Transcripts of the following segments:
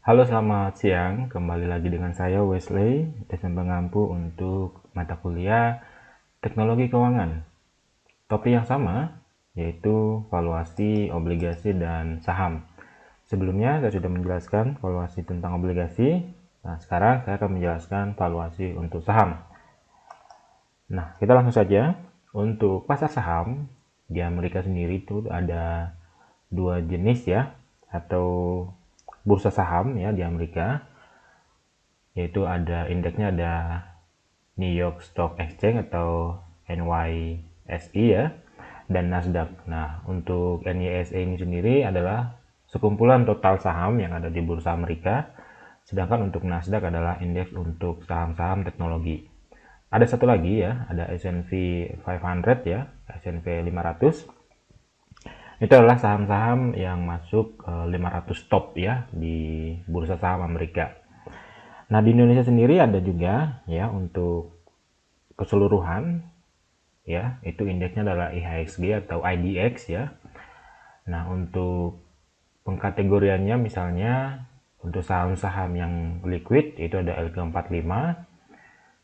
Halo, selamat siang. Kembali lagi dengan saya Wesley, dosen pengampu untuk mata kuliah Teknologi Keuangan. Topik yang sama, yaitu valuasi obligasi dan saham. Sebelumnya saya sudah menjelaskan valuasi tentang obligasi. Nah, sekarang saya akan menjelaskan valuasi untuk saham. Nah, kita langsung saja. Untuk pasar saham di Amerika sendiri itu ada dua jenis ya, atau bursa saham ya di Amerika, yaitu ada indeksnya, ada New York Stock Exchange atau NYSE ya, dan Nasdaq. Nah, untuk NYSE ini sendiri adalah sekumpulan total saham yang ada di bursa Amerika, sedangkan untuk Nasdaq adalah indeks untuk saham-saham teknologi. Ada satu lagi ya, ada S&P 500 ya, S&P 500. Itu adalah saham-saham yang masuk 500 top ya di bursa saham Amerika. Nah, di Indonesia sendiri ada juga ya untuk keseluruhan ya, itu indeksnya adalah IHSG atau IDX ya. Nah, untuk pengkategoriannya misalnya untuk saham-saham yang liquid itu ada LQ45,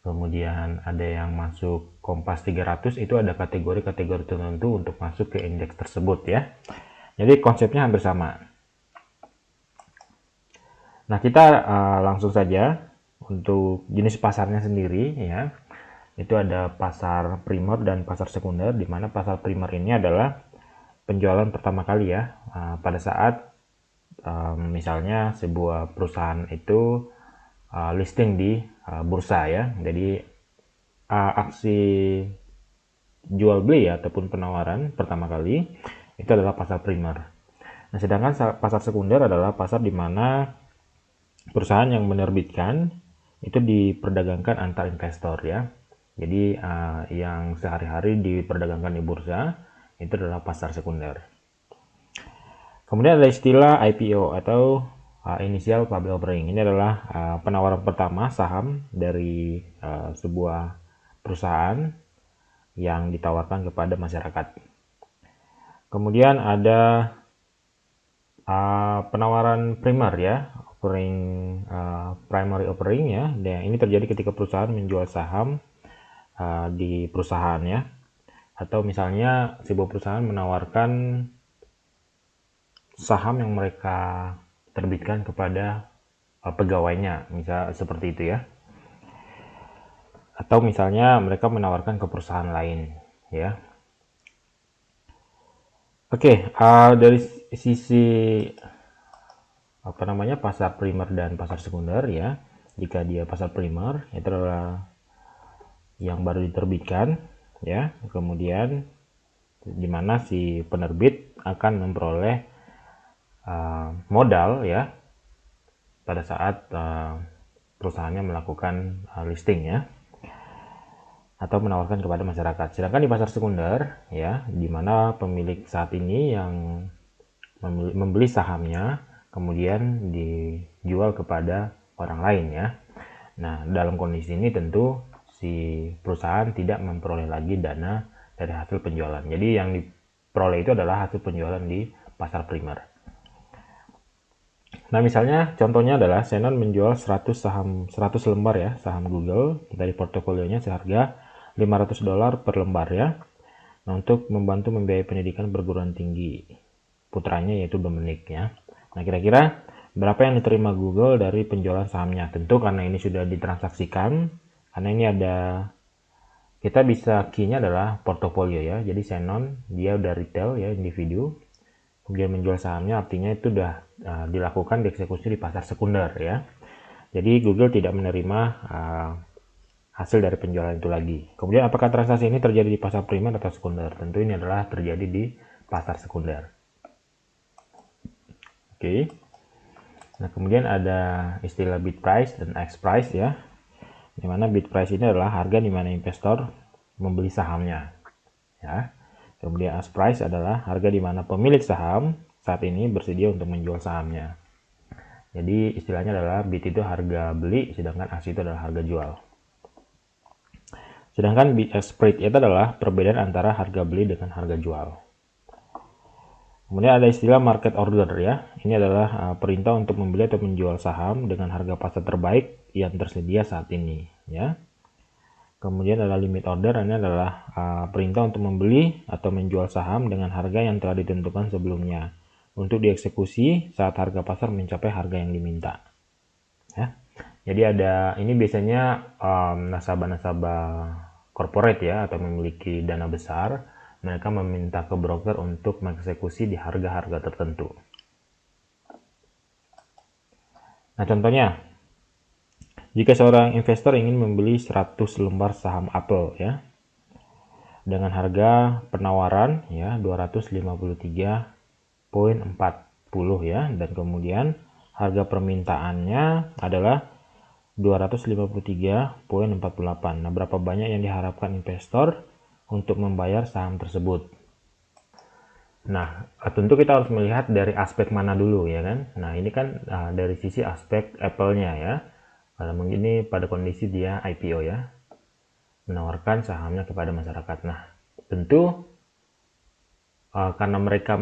kemudian ada yang masuk Kompas 300, itu ada kategori-kategori tertentu untuk masuk ke indeks tersebut ya. Jadi konsepnya hampir sama. Nah, kita langsung saja untuk jenis pasarnya sendiri ya. Itu ada pasar primer dan pasar sekunder, di mana pasar primer ini adalah penjualan pertama kali ya, pada saat misalnya sebuah perusahaan itu listing di bursa ya. Jadi aksi jual beli ya, ataupun penawaran pertama kali itu adalah pasar primer. Nah, sedangkan pasar sekunder adalah pasar di mana perusahaan yang menerbitkan itu diperdagangkan antar investor ya. Jadi yang sehari-hari diperdagangkan di bursa itu adalah pasar sekunder. Kemudian ada istilah IPO atau Initial Public Offering. Ini adalah penawaran pertama saham dari sebuah perusahaan yang ditawarkan kepada masyarakat. Kemudian ada penawaran primer ya, offering, primary offering ya. Dan ini terjadi ketika perusahaan menjual saham di perusahaan ya, atau misalnya sebuah perusahaan menawarkan saham yang mereka terbitkan kepada pegawainya, misal seperti itu ya, atau misalnya mereka menawarkan ke perusahaan lain ya. Oke, dari sisi pasar primer dan pasar sekunder ya. Jika dia pasar primer, itu adalah yang baru diterbitkan ya, kemudian di mana si penerbit akan memperoleh modal ya pada saat perusahaannya melakukan listing ya, atau menawarkan kepada masyarakat. Sedangkan di pasar sekunder ya, di mana pemilik saat ini yang membeli sahamnya kemudian dijual kepada orang lain ya. Nah, dalam kondisi ini tentu si perusahaan tidak memperoleh lagi dana dari hasil penjualan. Jadi yang diperoleh itu adalah hasil penjualan di pasar primer. Nah, misalnya contohnya adalah Shannon menjual 100 lembar ya, saham Google dari portofolionya seharga $500 per lembar ya. Nah, untuk membantu membiayai pendidikan perguruan tinggi putranya yaitu Dominic ya. Nah, kira-kira berapa yang diterima Google dari penjualan sahamnya? Tentu karena ini sudah ditransaksikan, karena ini ada, kita bisa key-nya adalah portofolio ya. Jadi Shannon dia udah retail ya, individu, kemudian menjual sahamnya, artinya itu sudah dilakukan dieksekusi di pasar sekunder ya. Jadi Google tidak menerima hasil dari penjualan itu lagi. Kemudian apakah transaksi ini terjadi di pasar primer atau sekunder? Tentu ini adalah terjadi di pasar sekunder. Oke. Nah, kemudian ada istilah bid price dan ask price ya. Di mana bid price ini adalah harga di mana investor membeli sahamnya. Ya. Kemudian ask price adalah harga di mana pemilik saham saat ini bersedia untuk menjual sahamnya. Jadi istilahnya adalah bid itu harga beli, sedangkan ask itu adalah harga jual. Sedangkan bid ask spread itu adalah perbedaan antara harga beli dengan harga jual. Kemudian ada istilah market order ya. Ini adalah perintah untuk membeli atau menjual saham dengan harga pasar terbaik yang tersedia saat ini ya. Kemudian ada limit order, ini adalah perintah untuk membeli atau menjual saham dengan harga yang telah ditentukan sebelumnya untuk dieksekusi saat harga pasar mencapai harga yang diminta ya. Jadi ini biasanya nasabah-nasabah corporate ya, atau memiliki dana besar, mereka meminta ke broker untuk mengeksekusi di harga-harga tertentu. Nah, contohnya, jika seorang investor ingin membeli 100 lembar saham Apple ya, dengan harga penawaran ya 253,40 ya, dan kemudian harga permintaannya adalah 253,48. Nah, berapa banyak yang diharapkan investor untuk membayar saham tersebut? Nah, tentu kita harus melihat dari aspek mana dulu ya kan. Nah, ini kan dari sisi aspek Apple-nya ya. Karena mungkin ini pada kondisi dia IPO ya, menawarkan sahamnya kepada masyarakat. Nah, tentu karena mereka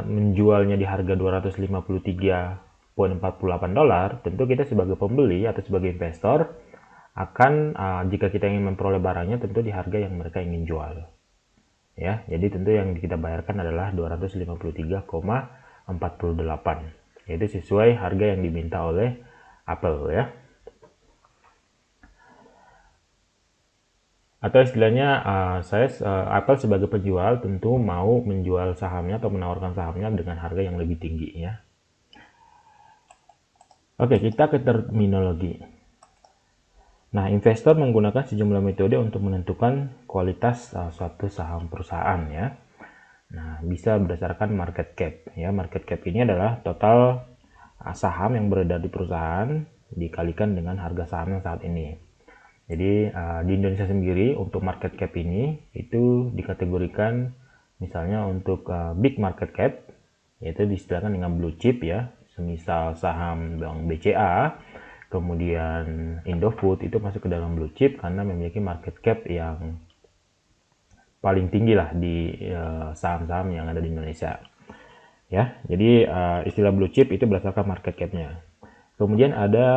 menjualnya di harga 253,48 dolar, tentu kita sebagai pembeli atau sebagai investor akan jika kita ingin memperoleh barangnya tentu di harga yang mereka ingin jual ya. Jadi tentu yang kita bayarkan adalah 253,48, yaitu sesuai harga yang diminta oleh Apple ya. Atau istilahnya Apple sebagai penjual tentu mau menjual sahamnya atau menawarkan sahamnya dengan harga yang lebih tinggi ya. Oke, kita ke terminologi. Nah, investor menggunakan sejumlah metode untuk menentukan kualitas suatu saham perusahaan ya. Nah, bisa berdasarkan market cap ya. Market cap ini adalah total saham yang beredar di perusahaan dikalikan dengan harga saham yang saat ini. Jadi di Indonesia sendiri untuk market cap ini itu dikategorikan misalnya untuk big market cap, yaitu disediakan dengan blue chip ya, semisal saham Bank BCA, kemudian Indofood itu masuk ke dalam blue chip karena memiliki market cap yang paling tinggi lah di saham-saham yang ada di Indonesia ya. Jadi istilah blue chip itu berdasarkan market cap-nya. Kemudian ada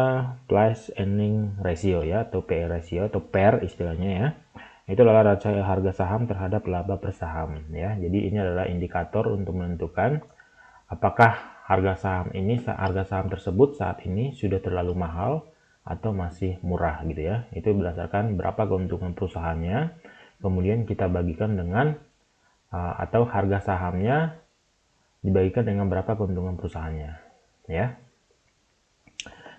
price earning ratio ya, atau PE ratio atau PER istilahnya ya. Itu adalah harga saham terhadap laba per saham ya. Jadi ini adalah indikator untuk menentukan apakah harga saham tersebut saat ini sudah terlalu mahal atau masih murah gitu ya. Itu berdasarkan berapa keuntungan perusahaannya, kemudian kita bagikan dengan atau harga sahamnya dibagikan dengan berapa keuntungan perusahaannya ya.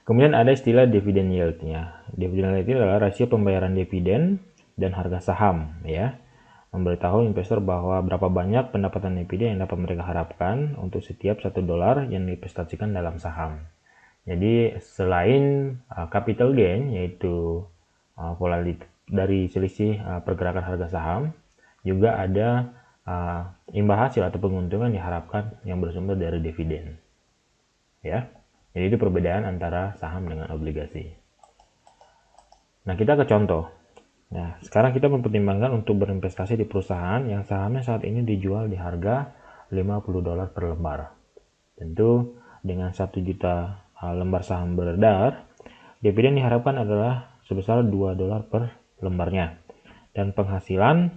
Kemudian ada istilah dividend yield-nya. Dividend yield itu adalah rasio pembayaran dividen dan harga saham ya. Memberitahu investor bahwa berapa banyak pendapatan dividen yang dapat mereka harapkan untuk setiap $1 yang diinvestasikan dalam saham. Jadi selain capital gain, yaitu volatility dari selisih pergerakan harga saham, juga ada imbal hasil atau penguntungan diharapkan yang bersumber dari dividen ya. Jadi itu perbedaan antara saham dengan obligasi. Nah, kita ke contoh. Nah, sekarang kita mempertimbangkan untuk berinvestasi di perusahaan yang sahamnya saat ini dijual di harga $50 per lembar. Tentu dengan 1 juta lembar saham beredar, dividen diharapkan adalah sebesar $2 per lembarnya. Dan penghasilan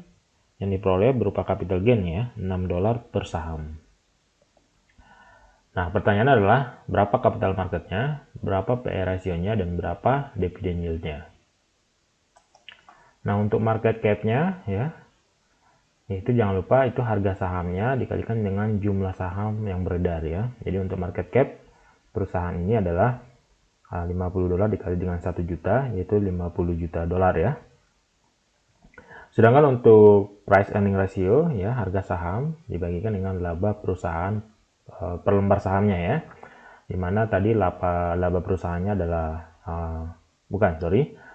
yang diperoleh berupa capital gain ya, $6 per saham. Nah, pertanyaannya adalah berapa capital marketnya, berapa PE ratio-nya, dan berapa dividend yield-nya. Nah, untuk market cap-nya ya, itu jangan lupa itu harga sahamnya dikalikan dengan jumlah saham yang beredar ya. Jadi untuk market cap perusahaan ini adalah $50 dikali dengan 1 juta, yaitu $50 juta ya. Sedangkan untuk price earning ratio ya, harga saham dibagikan dengan laba perusahaan per lembar sahamnya ya, dimana tadi laba perusahaannya adalah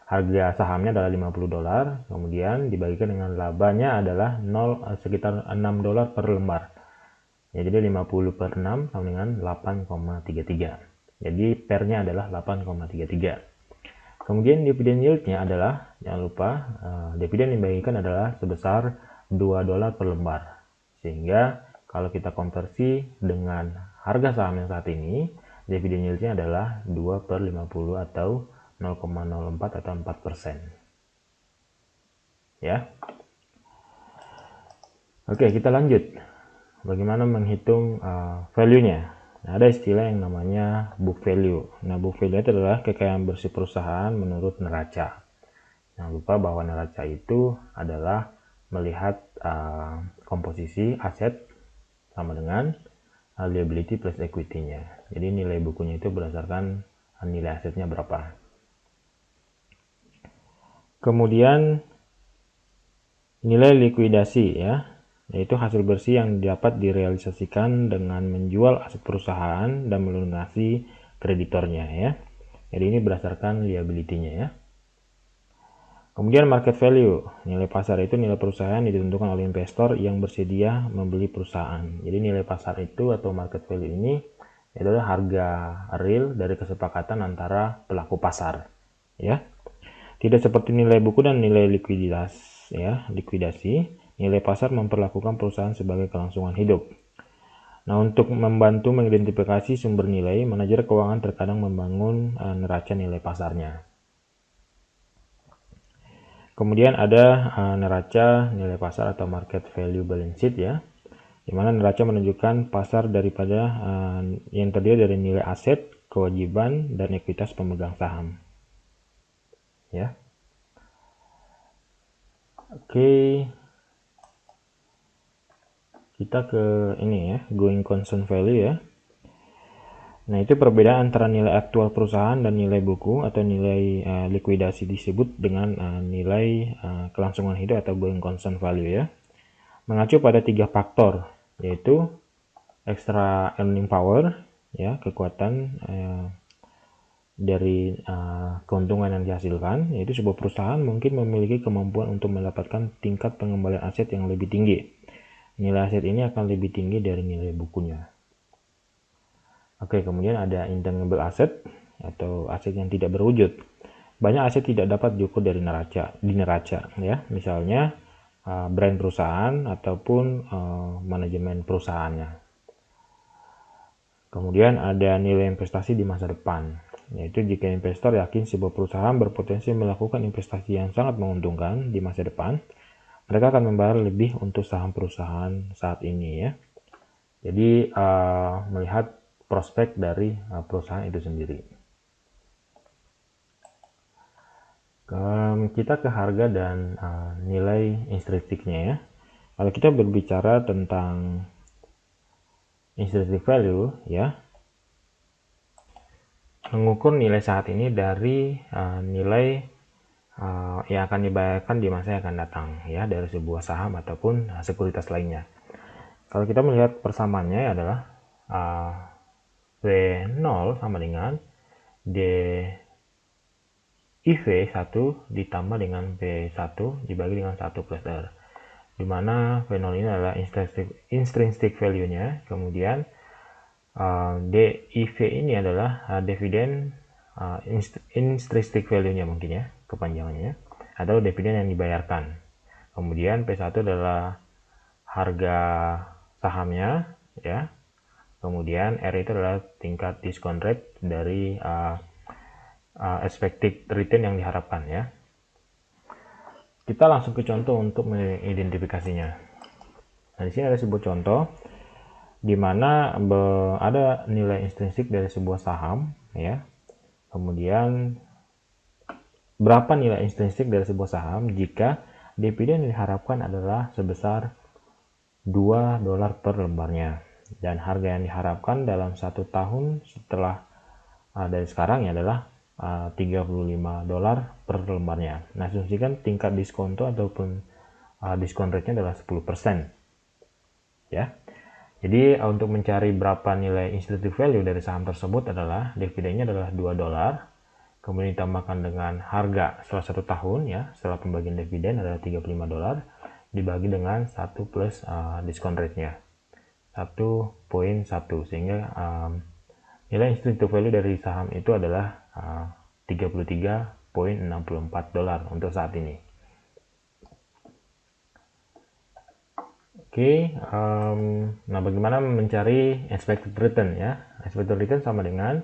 harga sahamnya adalah $50, kemudian dibagikan dengan labanya adalah sekitar $6 per lembar ya. Jadi 50 per 6 sama dengan 8,33, jadi pernya adalah 8,33. Kemudian dividen yield-nya adalah, jangan lupa dividen dibagikan adalah sebesar $2 per lembar, sehingga Kalau kita konversi dengan harga saham yang saat ini, dividen yieldnya adalah 2/50 atau 0,04 atau 4%. Ya. Oke, kita lanjut. Bagaimana menghitung value-nya? Nah, ada istilah yang namanya book value. Nah, book value itu adalah kekayaan bersih perusahaan menurut neraca. Jangan lupa bahwa neraca itu adalah melihat komposisi aset sama dengan liability plus equity-nya. Jadi nilai bukunya itu berdasarkan nilai asetnya berapa. Kemudian nilai likuidasi ya, yaitu hasil bersih yang dapat direalisasikan dengan menjual aset perusahaan dan melunasi kreditornya ya. Jadi ini berdasarkan liability-nya ya. Kemudian market value, nilai pasar itu nilai perusahaan yang ditentukan oleh investor yang bersedia membeli perusahaan. Jadi nilai pasar itu atau market value ini adalah harga real dari kesepakatan antara pelaku pasar, ya. Tidak seperti nilai buku dan nilai likuidasi, nilai pasar memperlakukan perusahaan sebagai kelangsungan hidup. Nah, untuk membantu mengidentifikasi sumber nilai, manajer keuangan terkadang membangun neraca nilai pasarnya. Kemudian ada neraca nilai pasar atau market value balance sheet ya, di mana neraca menunjukkan pasar daripada yang terdiri dari nilai aset, kewajiban, dan ekuitas pemegang saham. Ya. Oke. Kita ke ini ya, going concern value ya. Nah, itu perbedaan antara nilai aktual perusahaan dan nilai buku atau nilai likuidasi disebut dengan nilai kelangsungan hidup atau going concern value ya. Mengacu pada 3 faktor, yaitu extra earning power ya, kekuatan dari keuntungan yang dihasilkan, yaitu sebuah perusahaan mungkin memiliki kemampuan untuk mendapatkan tingkat pengembalian aset yang lebih tinggi. Nilai aset ini akan lebih tinggi dari nilai bukunya. Oke, kemudian ada intangible asset atau aset yang tidak berwujud. Banyak aset tidak dapat diukur di neraca ya. Misalnya brand perusahaan ataupun manajemen perusahaannya. Kemudian ada nilai investasi di masa depan, yaitu jika investor yakin sebuah perusahaan berpotensi melakukan investasi yang sangat menguntungkan di masa depan, mereka akan membayar lebih untuk saham perusahaan saat ini ya. Jadi melihat prospek dari perusahaan itu sendiri. Kita ke harga dan nilai intrinstiknya ya. Kalau kita berbicara tentang intrinsic value ya, mengukur nilai saat ini dari nilai yang akan dibayarkan di masa yang akan datang ya, dari sebuah saham ataupun sekuritas lainnya. Kalau kita melihat persamaannya adalah V0 sama dengan IV1 ditambah dengan V1 dibagi dengan 1 plus R, di mana V0 ini adalah intrinsic value-nya, kemudian DIV ini adalah dividen intrinsic value-nya mungkin ya, kepanjangannya, atau dividen yang dibayarkan. Kemudian P1 adalah harga sahamnya ya. Kemudian R itu adalah tingkat discount rate dari expected return yang diharapkan ya. Kita langsung ke contoh untuk mengidentifikasinya. Nah, di sini ada sebuah contoh di mana ada nilai intrinsik dari sebuah saham ya. Kemudian berapa nilai intrinsik dari sebuah saham jika dividen yang diharapkan adalah sebesar $2 per lembarnya, dan harga yang diharapkan dalam 1 tahun setelah dari sekarang ya adalah $35 per lembarnya. Nah, asumsikan tingkat diskonto ataupun diskon rate-nya adalah 10% ya. Jadi untuk mencari berapa nilai intrinsic value dari saham tersebut adalah dividennya adalah $2, kemudian ditambahkan dengan harga setelah 1 tahun ya, setelah pembagian dividen adalah $35 dibagi dengan 1 plus diskon rate-nya 1.1, sehingga nilai intrinsic value dari saham itu adalah $33.64 untuk saat ini. Oke, nah bagaimana mencari expected return ya? Expected return sama dengan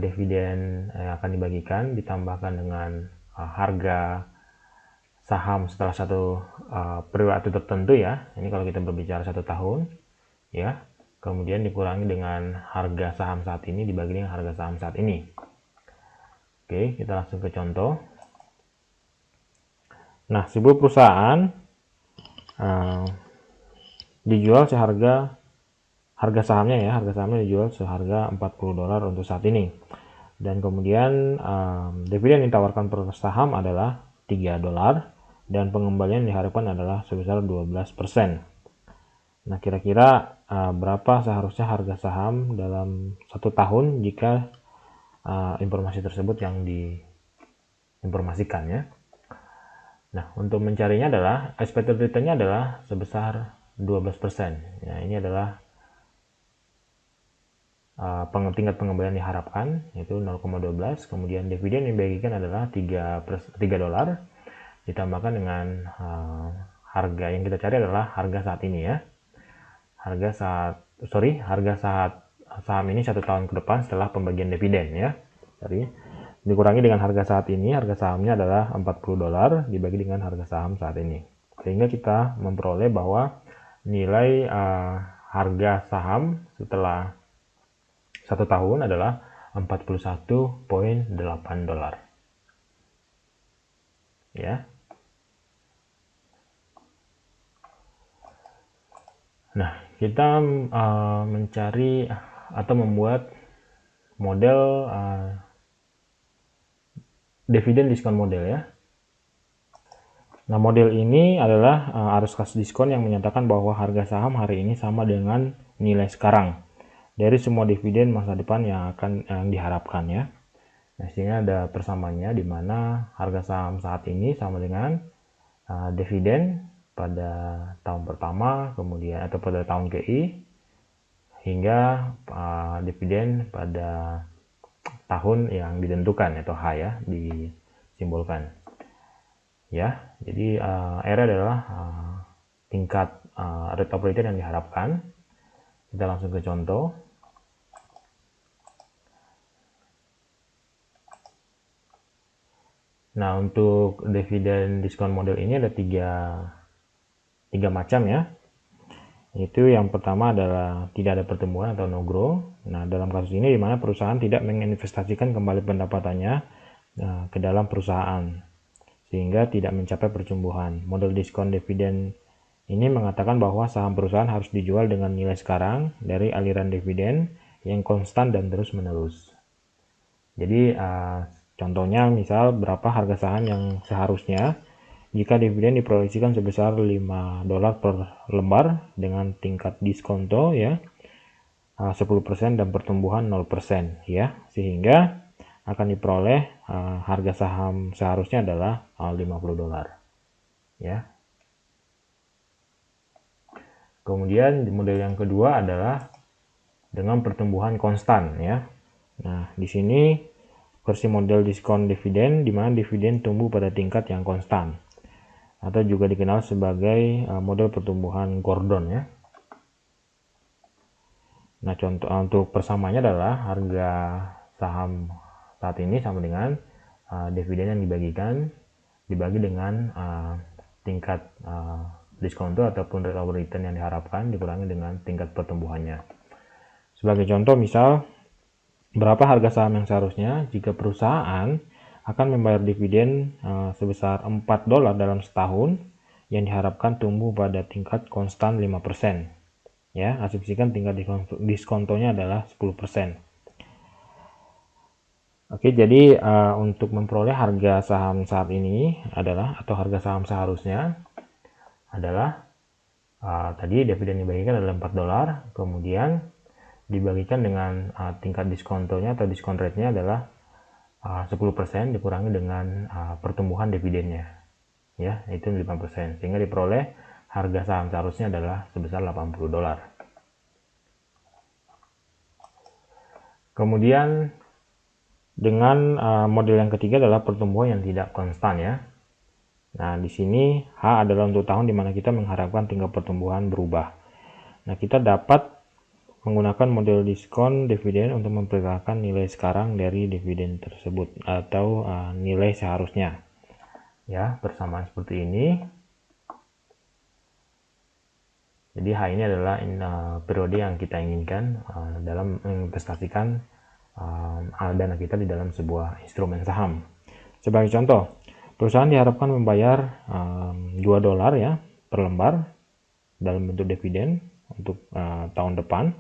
dividen yang akan dibagikan ditambahkan dengan harga saham setelah satu periode tertentu ya. Ini kalau kita berbicara 1 tahun ya. Kemudian dikurangi dengan harga saham saat ini dibagi dengan harga saham saat ini. Oke, kita langsung ke contoh. Nah, sebuah perusahaan dijual harga sahamnya dijual seharga $40 untuk saat ini. Dan kemudian dividen yang ditawarkan per saham adalah $3 dan pengembalian diharapkan adalah sebesar 12%. Nah, kira-kira berapa seharusnya harga saham dalam 1 tahun jika informasi tersebut yang diinformasikan ya. Nah, untuk mencarinya adalah expected return-nya adalah sebesar 12%. Ya, ini adalah tingkat pengembalian diharapkan yaitu 0,12. Kemudian dividen yang dibagikan adalah $3 ditambahkan dengan harga yang kita cari adalah harga saat ini ya. Harga saat saham ini 1 tahun ke depan setelah pembagian dividen ya. Jadi dikurangi dengan harga saat ini, harga sahamnya adalah $40 dibagi dengan harga saham saat ini. Sehingga kita memperoleh bahwa nilai harga saham setelah 1 tahun adalah $41.8 ya. Nah, kita mencari atau membuat model dividen diskon model ya. Nah, model ini adalah arus kas diskon yang menyatakan bahwa harga saham hari ini sama dengan nilai sekarang dari semua dividen masa depan yang akan diharapkan ya. Nah, sehingga ada persamaannya di mana harga saham saat ini sama dengan dividen pada tahun pertama, kemudian atau pada tahun KI hingga dividen pada tahun yang ditentukan atau H ya disimbolkan. Ya, jadi R adalah tingkat rate of return yang diharapkan. Kita langsung ke contoh. Nah, untuk dividen diskon model ini ada tiga macam ya. Itu yang pertama adalah tidak ada pertumbuhan atau no growth. Nah, dalam kasus ini di mana perusahaan tidak menginvestasikan kembali pendapatannya ke dalam perusahaan sehingga tidak mencapai pertumbuhan. Model diskon dividen ini mengatakan bahwa saham perusahaan harus dijual dengan nilai sekarang dari aliran dividen yang konstan dan terus-menerus. Jadi contohnya misal berapa harga saham yang seharusnya jika dividen diproyeksikan sebesar $5 per lembar dengan tingkat diskonto ya 10% dan pertumbuhan 0% ya, sehingga akan diperoleh harga saham seharusnya adalah $50 ya. Kemudian model yang kedua adalah dengan pertumbuhan konstan ya. Nah, di sini versi model diskon dividen di mana dividen tumbuh pada tingkat yang konstan atau juga dikenal sebagai model pertumbuhan Gordon ya. Nah, contoh untuk persamanya adalah harga saham saat ini sama dengan dividen yang dibagikan dibagi dengan tingkat diskonto ataupun rate of return yang diharapkan dikurangi dengan tingkat pertumbuhannya. Sebagai contoh misal berapa harga saham yang seharusnya jika perusahaan akan membayar dividen sebesar $4 dalam setahun yang diharapkan tumbuh pada tingkat konstan 5%. Ya, asumsikan tingkat diskontonya adalah 10%. Oke, jadi untuk memperoleh harga saham saat ini adalah atau harga saham seharusnya adalah tadi dividen dibagikan adalah $4, kemudian dibagikan dengan tingkat diskontonya atau diskon rate-nya adalah 10% dikurangi dengan pertumbuhan dividennya ya, itu 5%, sehingga diperoleh harga saham seharusnya adalah sebesar $80. Kemudian dengan model yang ketiga adalah pertumbuhan yang tidak konstan ya. Nah, di sini H adalah untuk tahun di mana kita mengharapkan tingkat pertumbuhan berubah. Nah, kita dapat menggunakan model diskon dividen untuk memperkirakan nilai sekarang dari dividen tersebut atau nilai seharusnya. Ya, persamaan seperti ini. Jadi H ini adalah periode yang kita inginkan dalam menginvestasikan dana kita di dalam sebuah instrumen saham. Sebagai contoh, perusahaan diharapkan membayar $2 ya per lembar dalam bentuk dividen untuk tahun depan.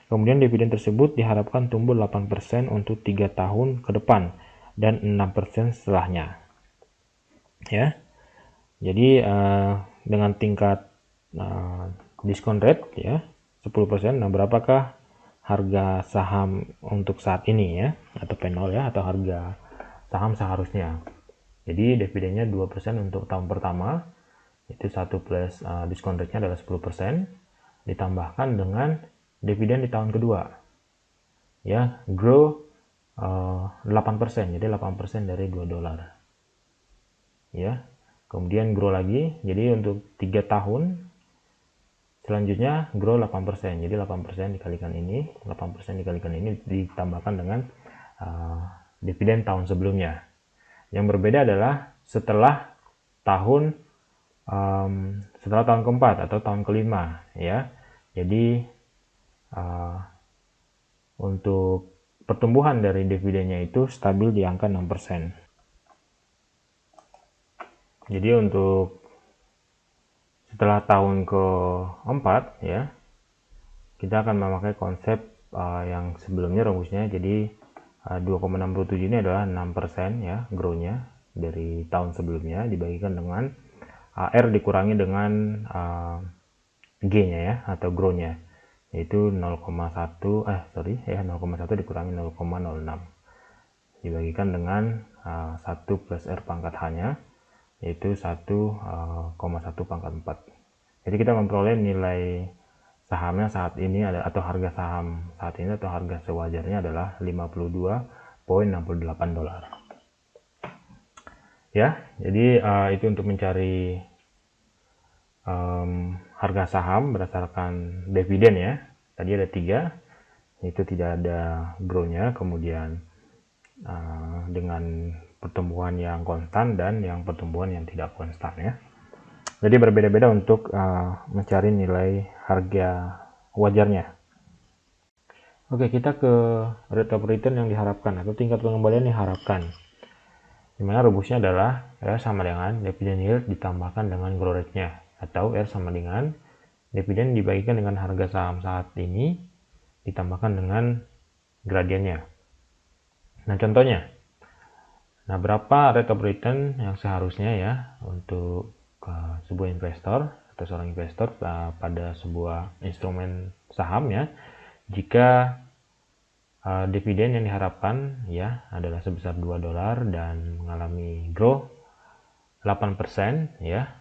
Kemudian dividen tersebut diharapkan tumbuh 8% untuk 3 tahun ke depan dan 6% setelahnya. Ya. Jadi dengan tingkat diskon rate ya 10%. Nah, berapakah harga saham untuk saat ini ya, atau P0 ya, atau harga saham seharusnya? Jadi dividennya 2% untuk tahun pertama, itu 1 plus diskon rate-nya adalah 10%, ditambahkan dengan dividen di tahun kedua ya, grow 8%, jadi 8% dari $2 ya. Kemudian grow lagi, jadi untuk 3 tahun selanjutnya grow 8%, jadi 8% dikalikan ini, 8% dikalikan ini ditambahkan dengan dividen tahun sebelumnya. Yang berbeda adalah setelah tahun keempat atau tahun kelima ya. Jadi untuk pertumbuhan dari dividennya itu stabil di angka 6%. Jadi untuk setelah tahun keempat ya, kita akan memakai konsep yang sebelumnya rumusnya. Jadi 2,67 ini adalah 6% ya growth-nya dari tahun sebelumnya dibagikan dengan R dikurangi dengan G-nya ya, atau growth-nya, yaitu 0,1 dikurangi 0,06 dibagikan dengan 1 plus R pangkat H-nya, yaitu 1,1 pangkat 4. Jadi kita memperoleh nilai sahamnya saat ini atau harga saham saat ini atau harga sewajarnya adalah $52.68 ya. Jadi itu untuk mencari harga saham berdasarkan dividen ya. Tadi ada 3, itu tidak ada grow-nya, kemudian dengan pertumbuhan yang konstan dan yang pertumbuhan yang tidak konstan ya. Jadi berbeda-beda untuk mencari nilai harga wajarnya. Oke, kita ke rate of return yang diharapkan atau tingkat pengembalian yang diharapkan. Dimana rumusnya adalah R sama dengan dividend yield ditambahkan dengan grow rate-nya, atau R sama dengan dividen dibagikan dengan harga saham saat ini ditambahkan dengan gradiennya. Nah, contohnya. Nah, berapa rate of return yang seharusnya ya untuk sebuah investor atau seorang investor pada sebuah instrumen saham ya, jika dividen yang diharapkan ya adalah sebesar $2 dan mengalami growth 8% ya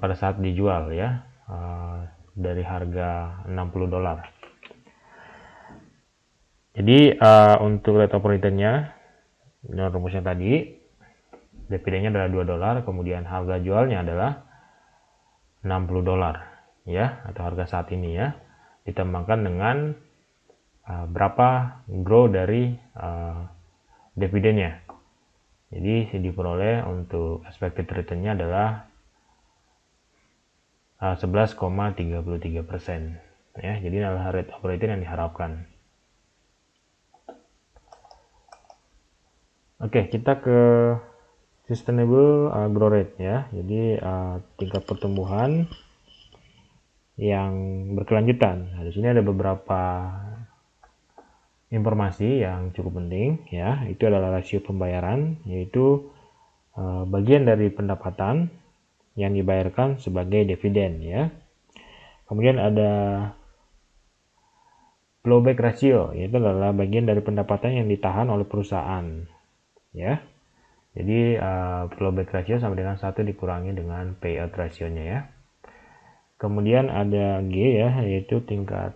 pada saat dijual ya dari harga $60. Jadi untuk rate of return-nya dan rumusnya tadi, dividennya adalah $2, kemudian harga jualnya adalah $60 ya, atau harga saat ini ya, ditambahkan dengan berapa grow dari dividennya. Jadi diperoleh untuk expected return-nya adalah 11,33% ya. Jadi adalah rate of return yang diharapkan. Oke, kita ke sustainable growth rate ya. Jadi tingkat pertumbuhan yang berkelanjutan. Nah, di sini ada beberapa informasi yang cukup penting ya. Itu adalah rasio pembayaran, yaitu bagian dari pendapatan yang dibayarkan sebagai dividen ya. Kemudian ada plowback ratio, yaitu adalah bagian dari pendapatan yang ditahan oleh perusahaan ya. Jadi plowback ratio sama dengan 1 dikurangi dengan payout ratio-nya ya. Kemudian ada G ya, yaitu tingkat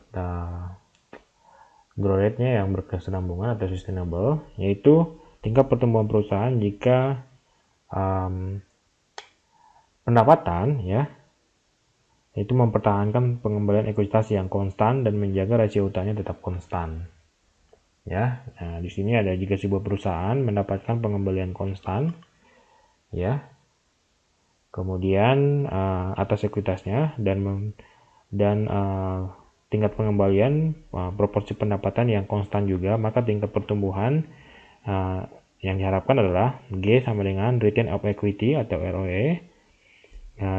growth rate-nya yang berkesinambungan atau sustainable, yaitu tingkat pertumbuhan perusahaan jika pendapatan ya, itu mempertahankan pengembalian ekuitas yang konstan dan menjaga rasio utangnya tetap konstan. Ya, nah di sini ada jika sebuah perusahaan mendapatkan pengembalian konstan, ya, kemudian atas ekuitasnya dan tingkat pengembalian proporsi pendapatan yang konstan juga, maka tingkat pertumbuhan yang diharapkan adalah G sama dengan return of equity atau ROE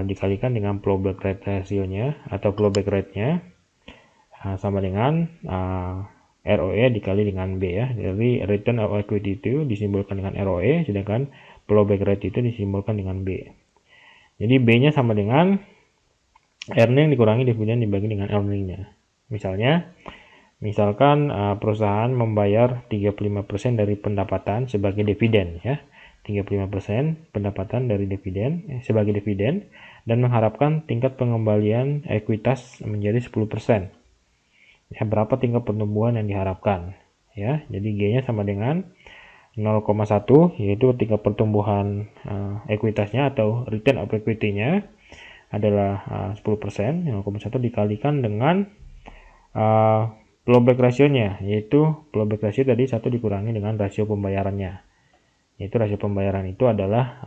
dikalikan dengan plowback rate rasionya atau plowback rate-nya sama dengan ROE dikali dengan B ya. Jadi return of equity itu disimbolkan dengan ROE, sedangkan plowback rate itu disimbolkan dengan B. Jadi B-nya sama dengan earning dikurangi dividen dibagi dengan earning-nya. Misalkan perusahaan membayar 35% dari pendapatan sebagai dividen ya. 35% pendapatan dari dividen sebagai dividen dan mengharapkan tingkat pengembalian ekuitas menjadi 10%. Ya, berapa tingkat pertumbuhan yang diharapkan ya. Jadi G-nya sama dengan 0,1 yaitu tingkat pertumbuhan ekuitasnya atau return of equity-nya adalah 10%, 0,1 dikalikan dengan plowback rasionya, yaitu plowback rasio tadi 1 dikurangi dengan rasio pembayarannya. Yaitu rasio pembayaran itu adalah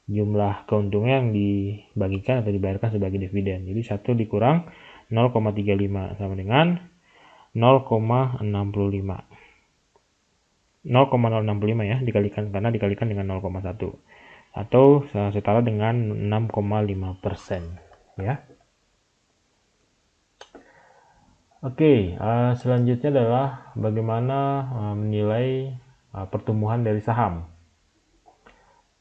jumlah keuntungan yang dibagikan atau dibayarkan sebagai dividen. Jadi 1 dikurang 0,35 sama dengan 0,65 ya, karena dikalikan dengan 0,1 atau setara dengan 6,5% ya. Oke, selanjutnya adalah bagaimana menilai pertumbuhan dari saham.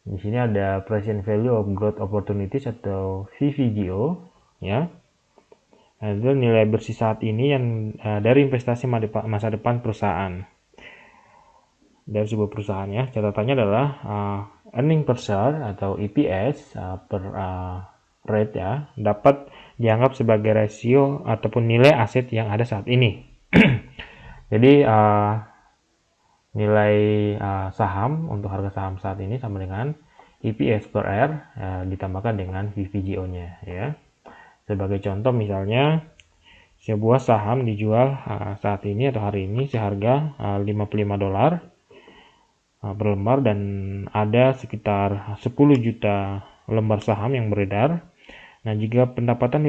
Di sini ada present value of growth opportunities atau VVGO ya. Itu nilai bersih saat ini yang dari investasi masa depan perusahaan. Dari sebuah perusahaan ya, catatannya adalah earning per share atau EPS per rate ya, dapat dianggap sebagai rasio ataupun nilai aset yang ada saat ini. Jadi nilai saham untuk harga saham saat ini sama dengan EPS per R ditambahkan dengan VVGO-nya ya. Sebagai contoh misalnya sebuah saham dijual saat ini atau hari ini seharga $55 per lembar dan ada sekitar 10 juta lembar saham yang beredar. Nah, jika pendapatan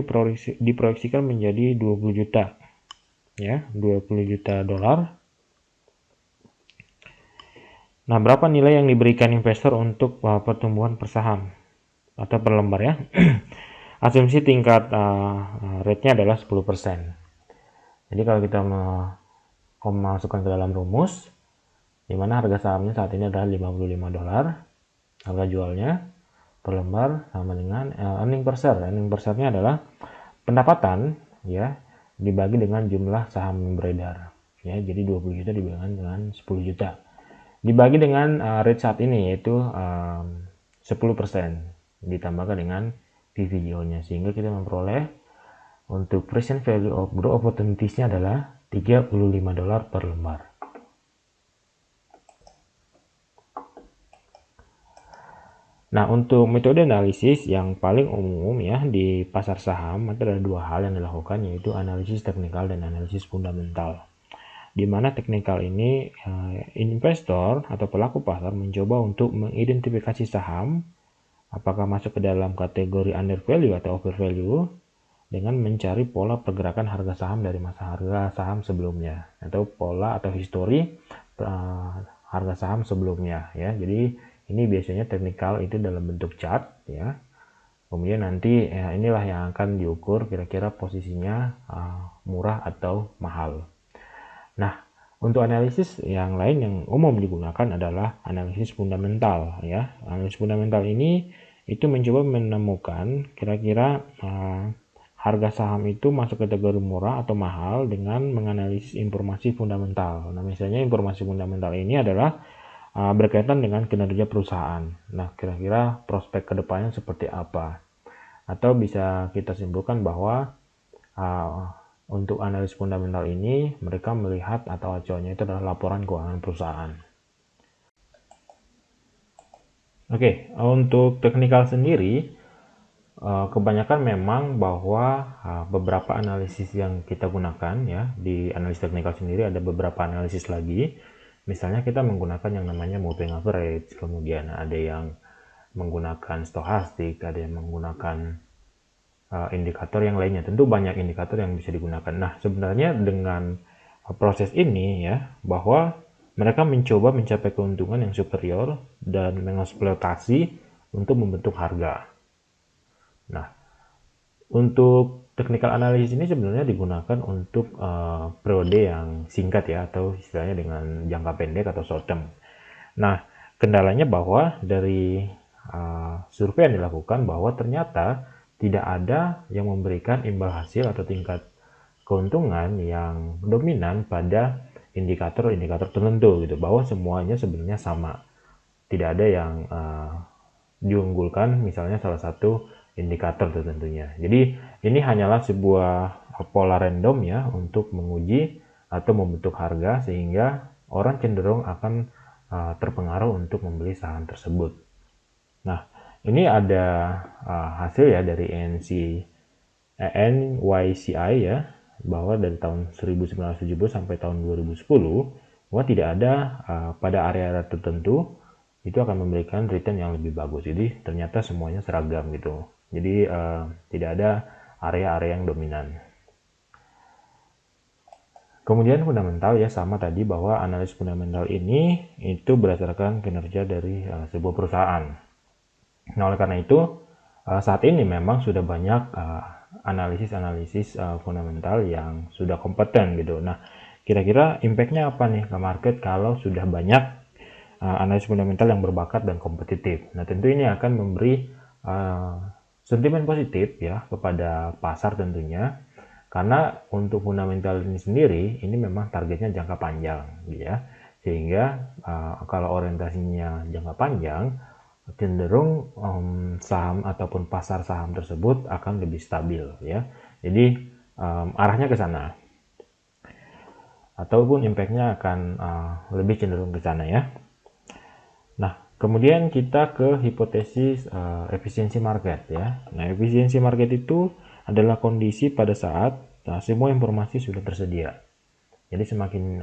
diproyeksikan menjadi 20 juta ya, 20 juta dolar. Nah, berapa nilai yang diberikan investor untuk pertumbuhan per saham atau per lembar ya? Asumsi tingkat rate-nya adalah 10%. Jadi kalau kita memasukkan ke dalam rumus, di mana harga sahamnya saat ini adalah $55, harga jualnya per lembar sama dengan earning per share. Earning per share-nya adalah pendapatan ya dibagi dengan jumlah saham yang beredar ya. Jadi 20 juta dibagi dengan 10 juta dibagi dengan rate saat ini yaitu 10% ditambahkan dengan VVGO-nya, sehingga kita memperoleh untuk present value of growth opportunities-nya adalah $35 per lembar. Nah, untuk metode analisis yang paling umum ya di pasar saham ada dua hal yang dilakukan, yaitu analisis teknikal dan analisis fundamental. Di mana teknikal ini investor atau pelaku pasar mencoba untuk mengidentifikasi saham apakah masuk ke dalam kategori under value atau over value dengan mencari pola pergerakan harga saham dari masa harga saham sebelumnya atau pola atau histori harga saham sebelumnya ya. Jadi ini biasanya teknikal itu dalam bentuk chart ya. Kemudian nanti inilah yang akan diukur kira-kira posisinya murah atau mahal. Nah, untuk analisis yang lain yang umum digunakan adalah analisis fundamental ya. Analisis fundamental ini itu mencoba menemukan kira-kira harga saham itu masuk kategori murah atau mahal dengan menganalisis informasi fundamental. Nah, misalnya informasi fundamental ini adalah berkaitan dengan kinerja perusahaan. Nah, kira-kira prospek kedepannya seperti apa? Atau bisa kita simpulkan bahwa untuk analisis fundamental ini mereka melihat atau acuannya itu adalah laporan keuangan perusahaan. Oke, untuk teknikal sendiri, kebanyakan memang bahwa beberapa analisis yang kita gunakan ya di analisis teknikal sendiri ada beberapa analisis lagi. Misalnya kita menggunakan yang namanya moving average, kemudian ada yang menggunakan stokastik, ada yang menggunakan indikator yang lainnya. Tentu banyak indikator yang bisa digunakan. Nah, sebenarnya dengan proses ini ya, bahwa mereka mencoba mencapai keuntungan yang superior dan mengeksploitasi untuk membentuk harga. Nah, untuk technical analysis ini sebenarnya digunakan untuk periode yang singkat ya, atau istilahnya dengan jangka pendek atau short term. Nah, kendalanya bahwa dari survei yang dilakukan bahwa ternyata tidak ada yang memberikan imbal hasil atau tingkat keuntungan yang dominan pada indikator-indikator tertentu gitu, bahwa semuanya sebenarnya sama, tidak ada yang diunggulkan misalnya salah satu indikator tertentunya. Jadi ini hanyalah sebuah pola random ya untuk menguji atau membentuk harga sehingga orang cenderung akan terpengaruh untuk membeli saham tersebut. Nah, ini ada hasil ya dari NYCI ya, bahwa dari tahun 1970 sampai tahun 2010 bahwa tidak ada pada area-area tertentu itu akan memberikan return yang lebih bagus. Jadi ternyata semuanya seragam gitu. Jadi tidak ada area-area yang dominan. Kemudian fundamental ya, sama tadi bahwa analis fundamental ini itu berdasarkan kinerja dari sebuah perusahaan. Nah, oleh karena itu saat ini memang sudah banyak analisis-analisis fundamental yang sudah kompeten gitu. Nah, kira-kira impact-nya apa nih ke market kalau sudah banyak analisis fundamental yang berbakat dan kompetitif. Nah, tentu ini akan memberi sentimen positif ya kepada pasar tentunya. Karena untuk fundamental ini sendiri, ini memang targetnya jangka panjang, ya. Sehingga kalau orientasinya jangka panjang, cenderung saham ataupun pasar saham tersebut akan lebih stabil, ya. Jadi arahnya ke sana, ataupun impactnya akan lebih cenderung ke sana, ya. Nah, kemudian kita ke hipotesis efisiensi market, ya. Nah, efisiensi market itu adalah kondisi pada saat semua informasi sudah tersedia. Jadi semakin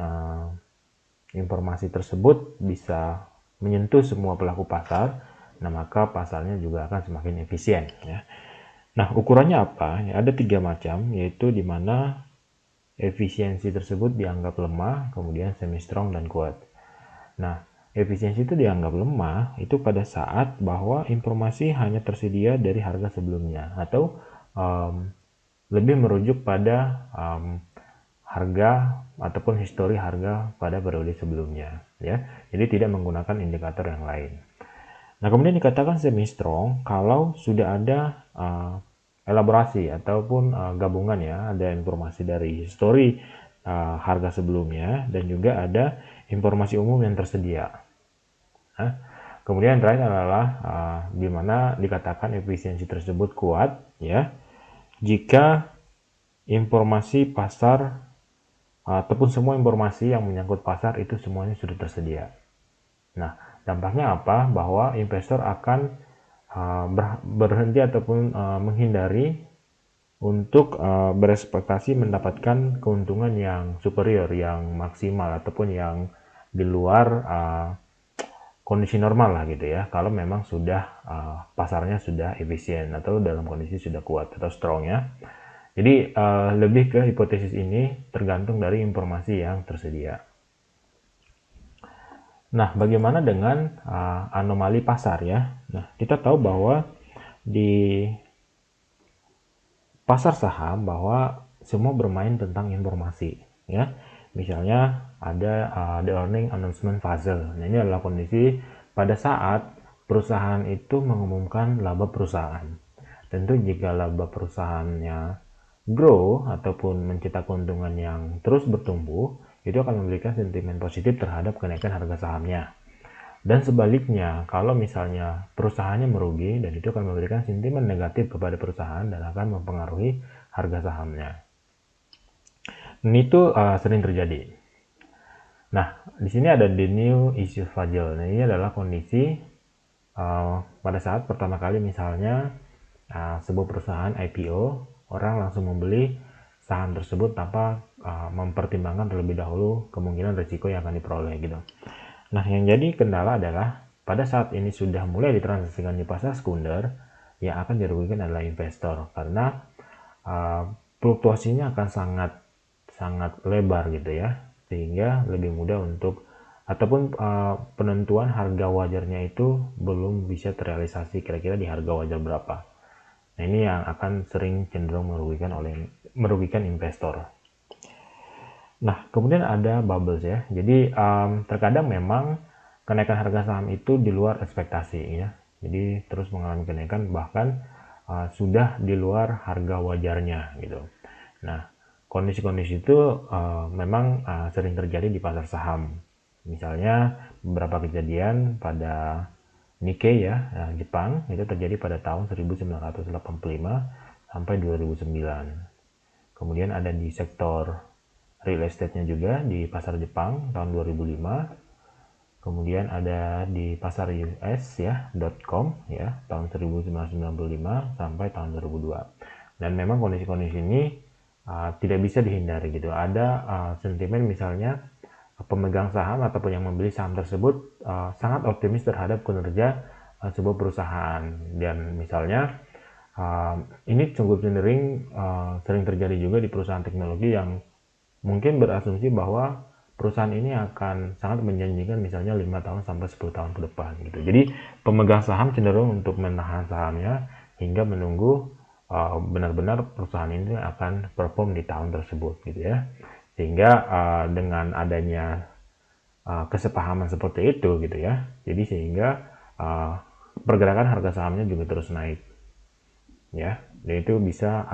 informasi tersebut bisa menyentuh semua pelaku pasar, nah maka pasarnya juga akan semakin efisien. Ya. Nah, ukurannya apa? Ya, ada 3 macam, yaitu di mana efisiensi tersebut dianggap lemah, kemudian semi strong dan kuat. Nah, efisiensi itu dianggap lemah itu pada saat bahwa informasi hanya tersedia dari harga sebelumnya, atau lebih merujuk pada harga ataupun histori harga pada periode sebelumnya, ya. Jadi tidak menggunakan indikator yang lain. Nah, kemudian dikatakan semi strong kalau sudah ada elaborasi ataupun gabungan ya, ada informasi dari histori harga sebelumnya dan juga ada informasi umum yang tersedia. Nah, kemudian yang terakhir adalah di mana dikatakan efisiensi tersebut kuat ya jika informasi pasar ataupun semua informasi yang menyangkut pasar itu semuanya sudah tersedia. Nah, dampaknya apa? Bahwa investor akan berhenti ataupun menghindari untuk berespektasi mendapatkan keuntungan yang superior, yang maksimal, ataupun yang di luar kondisi normal lah gitu ya. Kalau memang sudah pasarnya sudah efisien atau dalam kondisi sudah kuat atau strong ya. Jadi lebih ke hipotesis ini tergantung dari informasi yang tersedia. Nah, bagaimana dengan anomali pasar ya? Nah, kita tahu bahwa di pasar saham bahwa semua bermain tentang informasi ya. Misalnya ada the earning announcement fase. Nah, ini adalah kondisi pada saat perusahaan itu mengumumkan laba perusahaan. Tentu jika laba perusahaannya grow ataupun mencetak keuntungan yang terus bertumbuh, itu akan memberikan sentimen positif terhadap kenaikan harga sahamnya. Dan sebaliknya, kalau misalnya perusahaannya merugi, dan itu akan memberikan sentimen negatif kepada perusahaan dan akan mempengaruhi harga sahamnya. Dan itu sering terjadi. Nah, di sini ada the new issue fragile. Nah, ini adalah kondisi pada saat pertama kali misalnya sebuah perusahaan IPO, orang langsung membeli saham tersebut tanpa mempertimbangkan terlebih dahulu kemungkinan risiko yang akan diperoleh gitu. Nah, yang jadi kendala adalah pada saat ini sudah mulai ditransaksikan di pasar sekunder, yang akan dirugikan adalah investor karena fluktuasinya akan sangat lebar gitu ya, sehingga lebih mudah untuk ataupun penentuan harga wajarnya itu belum bisa terrealisasi kira-kira di harga wajar berapa. Nah, ini yang akan sering cenderung merugikan investor. Nah, kemudian ada bubbles ya. Jadi terkadang memang kenaikan harga saham itu di luar ekspektasi ya. Jadi terus mengalami kenaikan bahkan sudah di luar harga wajarnya gitu. Nah, kondisi-kondisi itu memang sering terjadi di pasar saham. Misalnya beberapa kejadian pada Nikkei ya, Jepang itu terjadi pada tahun 1985 sampai 2009. Kemudian ada di sektor real estate-nya juga di pasar Jepang tahun 2005. Kemudian ada di pasar US ya, .com ya, tahun 1995 sampai tahun 2002. Dan memang kondisi-kondisi ini tidak bisa dihindari gitu. Ada sentimen misalnya pemegang saham ataupun yang membeli saham tersebut sangat optimis terhadap kinerja sebuah perusahaan, dan misalnya ini cukup sering terjadi juga di perusahaan teknologi yang mungkin berasumsi bahwa perusahaan ini akan sangat menjanjikan misalnya 5 tahun sampai 10 tahun ke depan gitu. Jadi pemegang saham cenderung untuk menahan sahamnya hingga menunggu benar-benar perusahaan ini akan perform di tahun tersebut gitu ya. Sehingga dengan adanya kesepahaman seperti itu gitu ya, jadi sehingga pergerakan harga sahamnya juga terus naik ya, dan itu bisa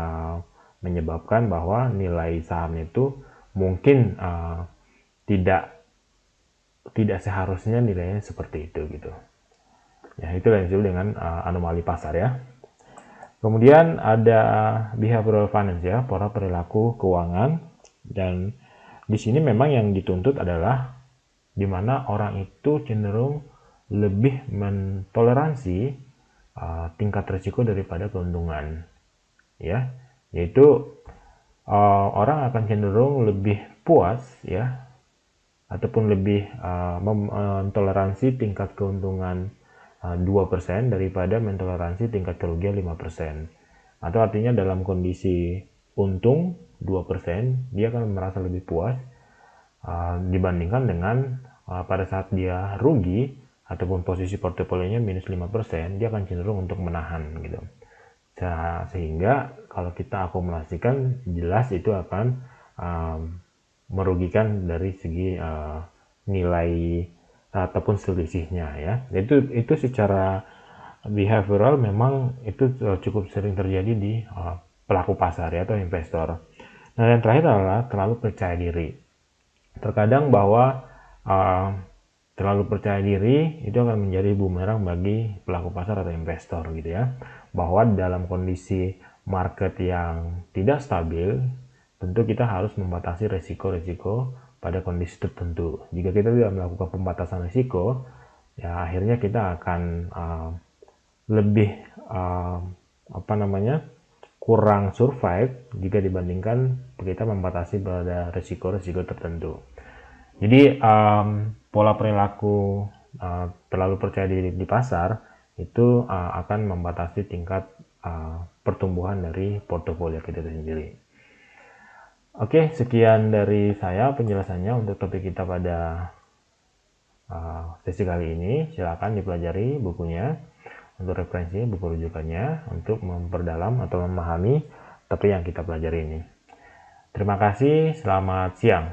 menyebabkan bahwa nilai sahamnya itu mungkin tidak seharusnya nilainya seperti itu gitu ya. Itu yang disebut dengan anomali pasar ya. Kemudian ada behavioral finance ya, pola perilaku keuangan, dan di sini memang yang dituntut adalah di mana orang itu cenderung lebih mentoleransi tingkat risiko daripada keuntungan ya, yaitu orang akan cenderung lebih puas ya, ataupun lebih mentoleransi tingkat keuntungan 2% daripada mentoleransi tingkat kerugian 5%. Atau artinya dalam kondisi untung 2%, dia akan merasa lebih puas dibandingkan dengan pada saat dia rugi ataupun posisi portofolionya minus 5%, dia akan cenderung untuk menahan gitu. Sehingga kalau kita akumulasikan, jelas itu akan merugikan dari segi nilai ataupun selisihnya ya. Itu secara behavioral memang itu cukup sering terjadi di pelaku pasar ya, atau investor. Nah, yang terakhir adalah terlalu percaya diri. Terkadang bahwa terlalu percaya diri itu akan menjadi bumerang bagi pelaku pasar atau investor gitu ya, bahwa dalam kondisi market yang tidak stabil, tentu kita harus membatasi resiko-resiko pada kondisi tertentu. Jika kita tidak melakukan pembatasan risiko, ya akhirnya kita akan lebih kurang survive jika dibandingkan kita membatasi pada risiko-risiko tertentu. Jadi pola perilaku terlalu percaya diri di pasar itu akan membatasi tingkat pertumbuhan dari portofolio kita sendiri. Oke, sekian dari saya penjelasannya untuk topik kita pada sesi kali ini. Silakan dipelajari bukunya untuk referensi, buku rujukannya untuk memperdalam atau memahami topik yang kita pelajari ini. Terima kasih, selamat siang.